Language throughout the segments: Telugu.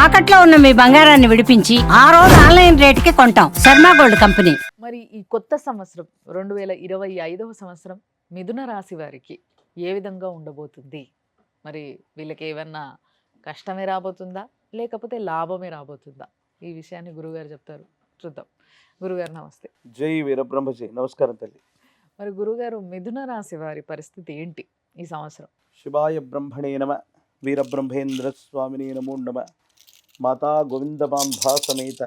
తాకట్లో ఉన్న మీ బంగారాన్ని విడిపించి ఆ రోజు ఆన్లైన్ రేటుకి కొంటాం. Sharma gold company. మరి ఈ కొత్త సంవత్సరం 2025వ సంవత్సరం మిథున రాశి వారికి ఏ విధంగా ఉండబోతుంది? మరి వీళ్ళకి ఏమన్నా కష్టమే రాబోతుందా, లేకపోతే లాభమే రాబోతుందా? ఈ విషయాన్ని గురుగారు చెప్తారు, చూద్దాం. గురుగారు నమస్తే. జై వీరబ్రహ్మజీ. నమస్కారం తల్లి. మరి గురుగారు, మిథున రాశి వారి పరిస్థితి ఏంటి ఈ సంవత్సరం? శివాయ బ్రహ్మణే నమ, వీరబ్రహ్మేంద్ర స్వామినే నమో నమ, మాతా గోవిందమాంబా సమేత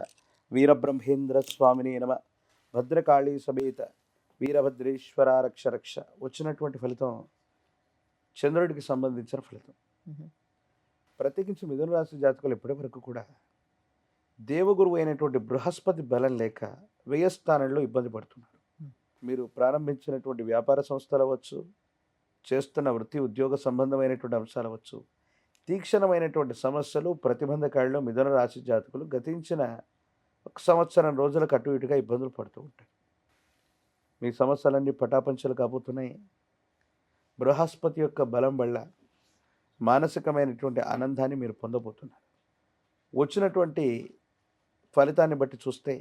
వీరబ్రహ్మేంద్ర స్వామినే నమ, భద్రకాళీ సమేత వీరభద్రేశ్వర రక్ష రక్ష. వచ్చినటువంటి ఫలితం చంద్రుడికి సంబంధించిన ఫలితం. ప్రత్యేకించి మిథున రాశి జాతకులు ఇప్పటి వరకు కూడా దేవగురువు అయినటువంటి బృహస్పతి బలం లేక వ్యయస్థానంలో ఇబ్బంది పడుతున్నారు. మీరు ప్రారంభించినటువంటి వ్యాపార సంస్థలు అవ్వచ్చు, చేస్తున్న వృత్తి ఉద్యోగ సంబంధమైనటువంటి అంశాలు అవ్వచ్చు, తీక్షణమైనటువంటి సమస్యలు ప్రతిబంధకాలలో మిథున రాశి జాతకులు గతించిన 1 సంవత్సరం రోజులకు అటు ఇటుగా ఇబ్బందులు పడుతూ ఉంటాయి. మీ సమస్యలన్నీ పటాపంచలు కాబోతున్నాయి. బృహస్పతి యొక్క బలం వల్ల మానసికమైనటువంటి ఆనందాన్ని మీరు పొందబోతున్నారు. వచ్చినటువంటి ఫలితాన్ని బట్టి చూస్తే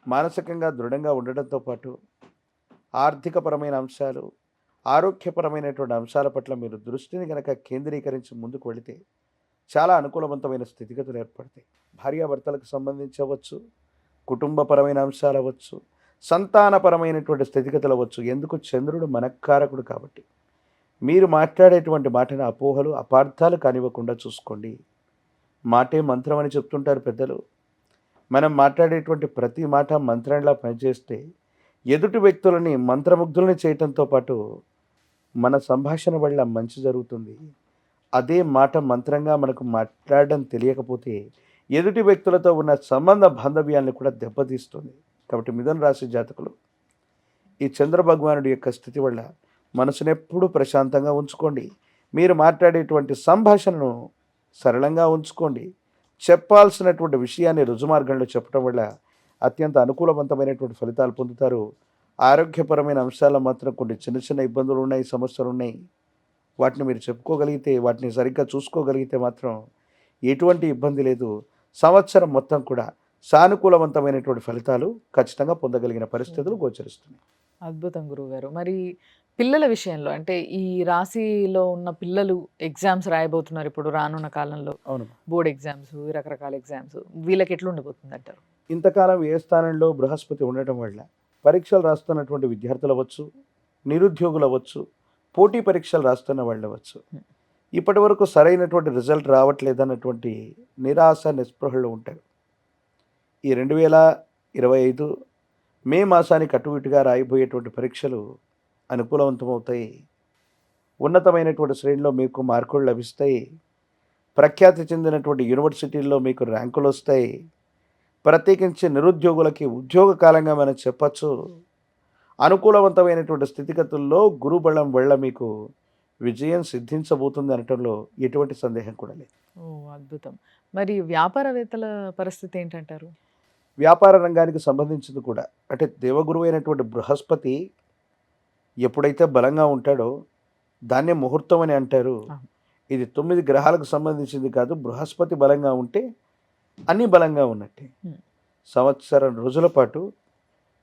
మానసికంగా దృఢంగా ఉండడంతో పాటు ఆర్థికపరమైన అంశాలు, ఆరోగ్యపరమైనటువంటి అంశాల పట్ల మీరు దృష్టిని కనుక కేంద్రీకరించి ముందుకు వెళితే చాలా అనుకూలవంతమైన స్థితిగతులు ఏర్పడతాయి. భార్యాభర్తలకు సంబంధించవచ్చు, కుటుంబపరమైన అంశాలు అవ్వచ్చు, సంతానపరమైనటువంటి స్థితిగతులు అవ్వచ్చు. ఎందుకు? చంద్రుడు మనఃకారకుడు కాబట్టి మీరు మాట్లాడేటువంటి మాటను అపోహలు అపార్థాలు కానివ్వకుండా చూసుకోండి. మాటే మంత్రం అని చెప్తుంటారు పెద్దలు. మనం మాట్లాడేటువంటి ప్రతి మాట మంత్రంలా పనిచేస్తే ఎదుటి వ్యక్తులని మంత్రముగ్ధులని చేయటంతో పాటు మన సంభాషణ వల్ల మంచి జరుగుతుంది. అదే మాట మంత్రంగా మనకు మాట్లాడడం తెలియకపోతే ఎదుటి వ్యక్తులతో ఉన్న సంబంధ బాంధవ్యాన్ని కూడా దెబ్బతీస్తుంది. కాబట్టి మిథున రాశి జాతకులు ఈ చంద్ర భగవానుడి యొక్క స్థితి వల్ల మనసునెప్పుడూ ప్రశాంతంగా ఉంచుకోండి. మీరు మాట్లాడేటువంటి సంభాషణను సరళంగా ఉంచుకోండి. చెప్పాల్సినటువంటి విషయాన్ని రుజుమార్గంలో చెప్పడం వల్ల అత్యంత అనుకూలవంతమైనటువంటి ఫలితాలు పొందుతారు. ఆరోగ్యపరమైన అంశాల్లో మాత్రం కొన్ని చిన్న చిన్న ఇబ్బందులు ఉన్నాయి, సమస్యలు ఉన్నాయి. వాటిని మీరు చెప్పుకోగలిగితే, వాటిని సరిగ్గా చూసుకోగలిగితే మాత్రం ఎటువంటి ఇబ్బంది లేదు. సంవత్సరం మొత్తం కూడా సానుకూలవంతమైనటువంటి ఫలితాలు ఖచ్చితంగా పొందగలిగిన పరిస్థితులు గోచరిస్తున్నాయి. అద్భుతం గురువుగారు. మరి పిల్లల విషయంలో, అంటే ఈ రాశిలో ఉన్న పిల్లలు ఎగ్జామ్స్ రాయబోతున్నారు ఇప్పుడు రానున్న కాలంలో. అవును. బోర్డ్ ఎగ్జామ్స్, రకరకాల ఎగ్జామ్స్, వీళ్ళకి ఎట్లా ఉండబోతుంది అంటారు? ఇంతకాలం ఏ స్థానంలో బృహస్పతి ఉండటం వల్ల పరీక్షలు రాస్తున్నటువంటి విద్యార్థులు అవ్వచ్చు, నిరుద్యోగులు అవ్వచ్చు, పోటీ పరీక్షలు రాస్తున్న వాళ్ళు అవ్వచ్చు, ఇప్పటి వరకు సరైనటువంటి రిజల్ట్ రావట్లేదన్నటువంటి నిరాశ నిస్పృహలు ఉంటారు. ఈ 2025 మే మాసానికి అటు ఇటుగా రాయబోయేటువంటి పరీక్షలు అనుకూలవంతమవుతాయి. ఉన్నతమైనటువంటి శ్రేణిలో మీకు మార్కులు లభిస్తాయి. ప్రఖ్యాతి చెందినటువంటి యూనివర్సిటీల్లో మీకు ర్యాంకులు వస్తాయి. ప్రత్యేకించి నిరుద్యోగులకి ఉద్యోగ కాలంగా మనం చెప్పచ్చు. అనుకూలవంతమైనటువంటి స్థితిగతుల్లో గురుబలం వల్ల మీకు విజయం సిద్ధించబోతుంది అనటంలో ఎటువంటి సందేహం కూడా లేదు. ఓ అద్భుతం. మరి వ్యాపారవేత్తల పరిస్థితి ఏంటంటారు? వ్యాపార రంగానికి సంబంధించింది కూడా అంటే దేవగురువు అయినటువంటి బృహస్పతి ఎప్పుడైతే బలంగా ఉంటాడో దాన్నే ముహూర్తం అని అంటారు. ఇది 9 గ్రహాలకు సంబంధించింది కాదు. బృహస్పతి బలంగా ఉంటే అన్నీ బలంగా ఉన్నట్టే. సంవత్సరం రోజుల పాటు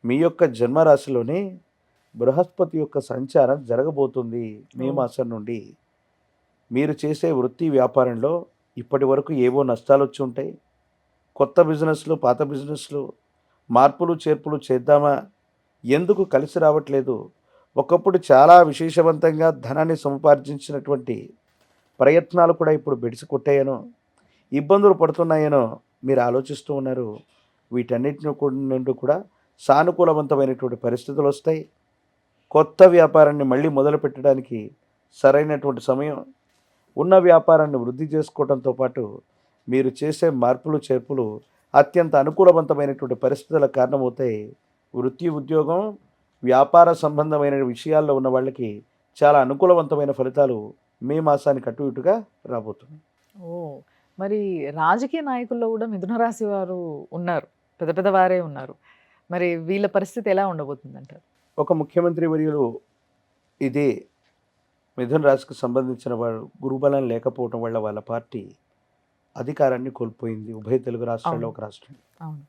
మీ యొక్క జన్మరాశిలోనే బృహస్పతి యొక్క సంచారం జరగబోతుంది. మే మాసం నుండి మీరు చేసే వృత్తి వ్యాపారంలో ఇప్పటి వరకు ఏవో నష్టాలు వచ్చి ఉంటాయి. కొత్త బిజినెస్లు, పాత బిజినెస్లు, మార్పులు చేర్పులు చేద్దామా, ఎందుకు కలిసి రావట్లేదు, ఒకప్పుడు చాలా విశేషవంతంగా ధనాన్ని సముపార్జించినటువంటి ప్రయత్నాలు కూడా ఇప్పుడు బెడిసి కొట్టాయనో, ఇబ్బందులు పడుతున్నాయనో మీరు ఆలోచిస్తూ ఉన్నారు. వీటన్నిటిని నుండి కూడా సానుకూలవంతమైనటువంటి పరిస్థితులు వస్తాయి. కొత్త వ్యాపారాన్ని మళ్ళీ మొదలు పెట్టడానికి సరైనటువంటి సమయం. ఉన్న వ్యాపారాన్ని వృద్ధి చేసుకోవడంతో పాటు మీరు చేసే మార్పులు చేర్పులు అత్యంత అనుకూలవంతమైనటువంటి పరిస్థితులకు కారణమవుతాయి. వృత్తి ఉద్యోగం వ్యాపార సంబంధమైన విషయాల్లో ఉన్న వాళ్ళకి చాలా అనుకూలవంతమైన ఫలితాలు మే మాసానికి అటు ఇటుగా రాబోతున్నాయి. ఓ మరి రాజకీయ నాయకుల్లో కూడా మిథున రాశి వారు ఉన్నారు, పెద్ద పెద్ద వారే ఉన్నారు. మరి వీళ్ళ పరిస్థితి ఎలా ఉండబోతుంది అంటారు? ఒక ముఖ్యమంత్రి వర్యులు ఇదే మిథున రాశికి సంబంధించిన వారు గురుబలం లేకపోవటం వల్ల వాళ్ళ పార్టీ అధికారాన్ని కోల్పోయింది. ఉభయ తెలుగు రాష్ట్రాల్లో అవును. ఒక రాష్ట్రం. అవును.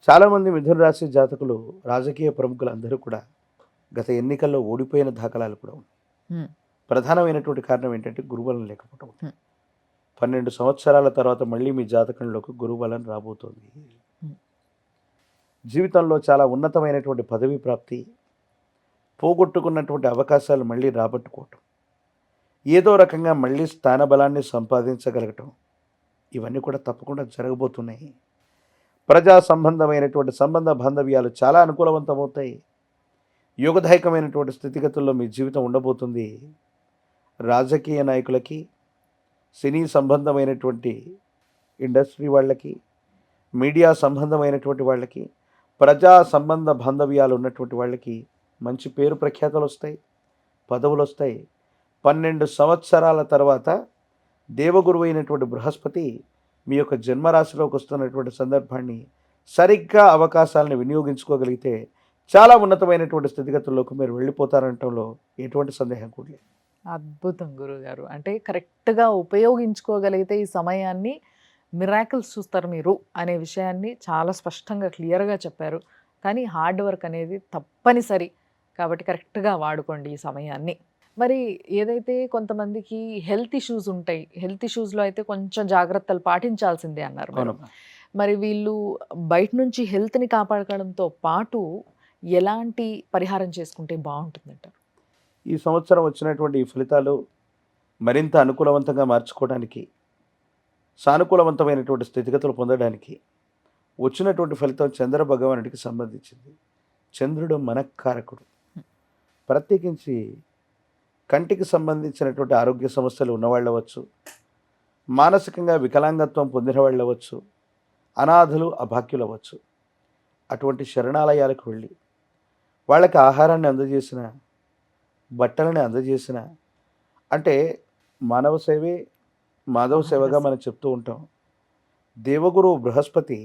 చాలామంది మిథున రాశి జాతకులు, రాజకీయ ప్రముఖులందరూ కూడా గత ఎన్నికల్లో ఓడిపోయిన దాఖలాలు కూడా ఉన్నాయి. హ్మ్. ప్రధానమైనటువంటి కారణం ఏంటంటే గురుబలం లేకపోవడం. హ్మ్. 12 సంవత్సరాల తర్వాత మళ్ళీ మీ జాతకంలోకి గురుబలం రాబోతోంది. హ్మ్. జీవితంలో చాలా ఉన్నతమైనటువంటి పదవి ప్రాప్తి, పోగొట్టుకున్నటువంటి అవకాశాలు మళ్ళీ రాబట్టుకోవటం, ఏదో రకంగా మళ్ళీ స్థానబలాన్ని సంపాదించగలగటం, ఇవన్నీ కూడా తప్పకుండా జరగబోతున్నాయి. ప్రజా సంబంధమైనటువంటి సంబంధ బాంధవ్యాలు చాలా అనుకూలవంతమవుతాయి. యోగదాయకమైనటువంటి స్థితిగతుల్లో మీ జీవితం ఉండబోతుంది. రాజకీయ నాయకులకి, సినీ సంబంధమైనటువంటి ఇండస్ట్రీ వాళ్ళకి, మీడియా సంబంధమైనటువంటి వాళ్ళకి, ప్రజా సంబంధ బాంధవ్యాలు ఉన్నటువంటి వాళ్ళకి మంచి పేరు ప్రఖ్యాతలు వస్తాయి, పదవులు వస్తాయి. 12 సంవత్సరాల తర్వాత దేవగురువు అయినటువంటి బృహస్పతి మీ యొక్క జన్మరాశిలోకి వస్తున్నటువంటి సందర్భాన్ని సరిగ్గా అవకాశాలను వినియోగించుకోగలిగితే చాలా ఉన్నతమైనటువంటి స్థితిగతుల్లోకి మీరు వెళ్ళిపోతారంటంలో ఎటువంటి సందేహం కూడా లేదు. అద్భుతం గురుగారు. అంటే కరెక్ట్‌గా ఉపయోగించుకోగలిగితే ఈ సమయాన్ని మిరాకిల్స్ చూస్తారు మీరు అనే విషయాన్ని చాలా స్పష్టంగా క్లియర్‌గా చెప్పారు. కానీ హార్డ్ వర్క్ అనేది తప్పనిసరి. కాబట్టి కరెక్ట్‌గా వాడుకోండి ఈ సమయాన్ని. మరి ఏదైతే కొంతమందికి హెల్త్ ఇష్యూస్ ఉంటాయి. హెల్త్ ఇష్యూస్‌లో అయితే కొంచెం జాగ్రత్తలు పాటించాల్సిందే అన్నారు మీరు. అవునమ్మా. మరి వీళ్ళు బయట నుంచి హెల్త్‌ని కాపాడుకోవడంతో పాటు ఎలాంటి పరిహారం చేసుకుంటే బావుంటుందంటారు? ఈ సంవత్సరం వచ్చినటువంటి ఈ ఫలితాలు మరింత అనుకూలవంతంగా మార్చుకోవడానికి, సానుకూలవంతమైనటువంటి స్థితిగతులు పొందడానికి వచ్చినటువంటి ఫలితం చంద్ర భగవానుడికి సంబంధించింది. చంద్రుడు మనఃకారకుడు. ప్రత్యేకించి కంటికి సంబంధించినటువంటి ఆరోగ్య సమస్యలు ఉన్నవాళ్ళు అవ్వచ్చు, మానసికంగా వికలాంగత్వం పొందిన వాళ్ళు అవ్వచ్చు, అనాథులు అభాగ్యులు అవ్వచ్చు. అటువంటి శరణాలయాలకు వెళ్ళి వాళ్ళకి ఆహారాన్ని అందజేసిన, బట్టలని అందజేసిన, అంటే మానవ సేవే మాధవ సేవగా మనం చెప్తూ ఉంటాం. దేవగురు బృహస్పతి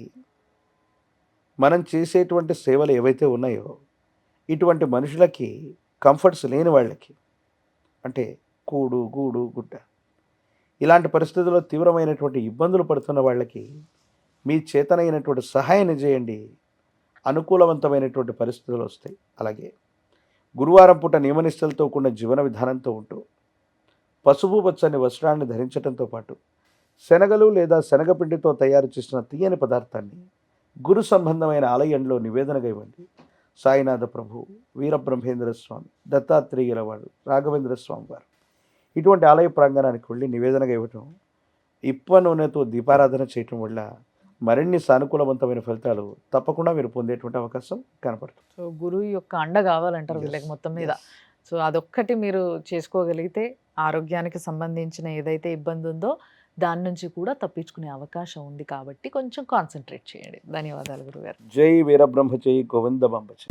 మనం చేసేటువంటి సేవలు ఏవైతే ఉన్నాయో ఇటువంటి మనుషులకి, కంఫర్ట్స్ లేని వాళ్ళకి, అంటే కూడు గూడు గుడ్డ ఇలాంటి పరిస్థితుల్లో తీవ్రమైనటువంటి ఇబ్బందులు పడుతున్న వాళ్ళకి మీ చేతనైనటువంటి సహాయాన్ని చేయండి. అనుకూలవంతమైనటువంటి పరిస్థితులు వస్తాయి. అలాగే గురువారం పూట నియమనిష్టలతో కూడిన జీవన విధానంతో ఉంటూ పసుపు పచ్చని వస్త్రాన్ని ధరించడంతో పాటు శనగలు లేదా శనగపిండితో తయారు చేసిన తీయని పదార్థాన్ని గురు సంబంధమైన ఆలయంలో నివేదనగా ఇవ్వండి. సాయినాథ ప్రభు, వీరబ్రహ్మేంద్ర స్వామి, దత్తాత్రేయుల వారు, రాఘవేంద్ర స్వామి వారు ఇటువంటి ఆలయ ప్రాంగణానికి వెళ్ళి నివేదనగా ఇవ్వటం, ఇప్ప నూనెతో దీపారాధన చేయటం వల్ల మరిన్ని సానుకూలవంతమైన ఫలితాలు తప్పకుండా మీరు పొందేటువంటి అవకాశం కనపడుతుంది. సో గురువు యొక్క అండ కావాలంటారు వీళ్ళకి మొత్తం మీద. Yes. సో అదొక్కటి మీరు చేసుకోగలిగితే ఆరోగ్యానికి సంబంధించిన ఏదైతే ఇబ్బంది ఉందో దాని నుంచి కూడా తప్పించుకునే అవకాశం ఉంది. కాబట్టి కొంచెం కాన్సన్ట్రేట్ చేయండి. ధన్యవాదాలు గురుగారు. జై వీరబ్రహ్మ జై గోవింద బాంబ జై.